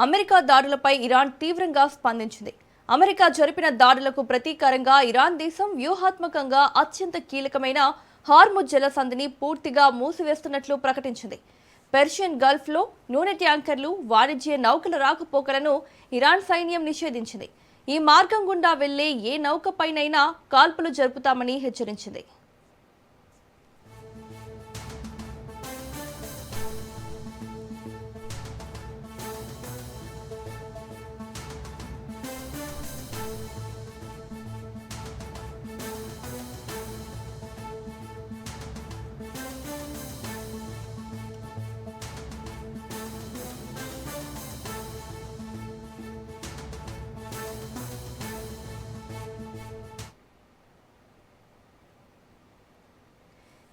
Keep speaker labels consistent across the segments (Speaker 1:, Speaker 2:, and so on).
Speaker 1: America దాడులపై Iran తీవ్రంగా స్పందించింది. America జరిపిన దాడులకు ప్రతీకారంగా ఇరాన్ దేశం వ్యూహాత్మకంగా అత్యంత కీలకమైన హార్ముజ్ జలసంధిని పూర్తిగా మూసివేస్తున్నట్లు ప్రకటించింది. పెర్షియన్ గల్ఫ్లో నూనె ట్యాంకర్లు, వాణిజ్య నౌకల రాకపోకలను ఇరాన్ సైన్యం నిషేధించింది. ఈ మార్గం గుండా వెళ్లే ఏ నౌకపైనైనా కాల్పులు జరుపుతామని హెచ్చరించింది.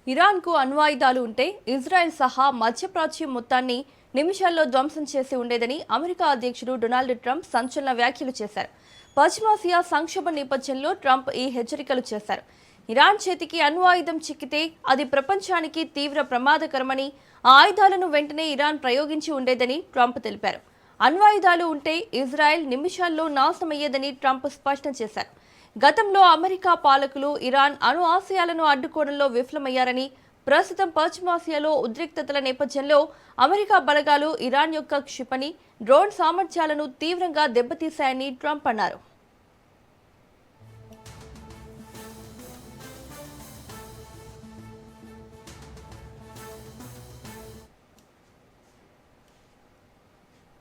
Speaker 1: ఇరాన్కు అణ్వాయుధాలు ఉంటే ఇజ్రాయెల్ సహా మధ్యప్రాచ్యం మొత్తాన్ని నిమిషాల్లో ధ్వంసం చేసి ఉండేదని అమెరికా అధ్యక్షుడు డొనాల్డ్ ట్రంప్ సంచలన వ్యాఖ్యలు చేశారు. పశ్చిమాసియా సంక్షోభం నేపథ్యంలో ట్రంప్ ఈ హెచ్చరికలు చేశారు. ఇరాన్ చేతికి అణ్వాయుధం చిక్కితే అది ప్రపంచానికి తీవ్ర ప్రమాదకరమని, ఆ ఆయుధాలను వెంటనే ఇరాన్ ప్రయోగించి ఉండేదని ట్రంప్ తెలిపారు. అణ్వాయుధాలు ఉంటే ఇజ్రాయెల్ నిమిషాల్లో నాశనమయ్యేదని ట్రంప్ స్పష్టం చేశారు. గతంలో అమెరికా పాలకులు ఇరాన్ అణు ఆశయాలను అడ్డుకోవడంలో విఫలమయ్యారని, ప్రస్తుతం పశ్చిమాసియాలో ఉద్రిక్తతల నేపథ్యంలో అమెరికా బలగాలు ఇరాన్ యొక్క క్షిపణి, డ్రోన్ సామర్థ్యాలను తీవ్రంగా దెబ్బతీశాయని ట్రంప్ అన్నారు.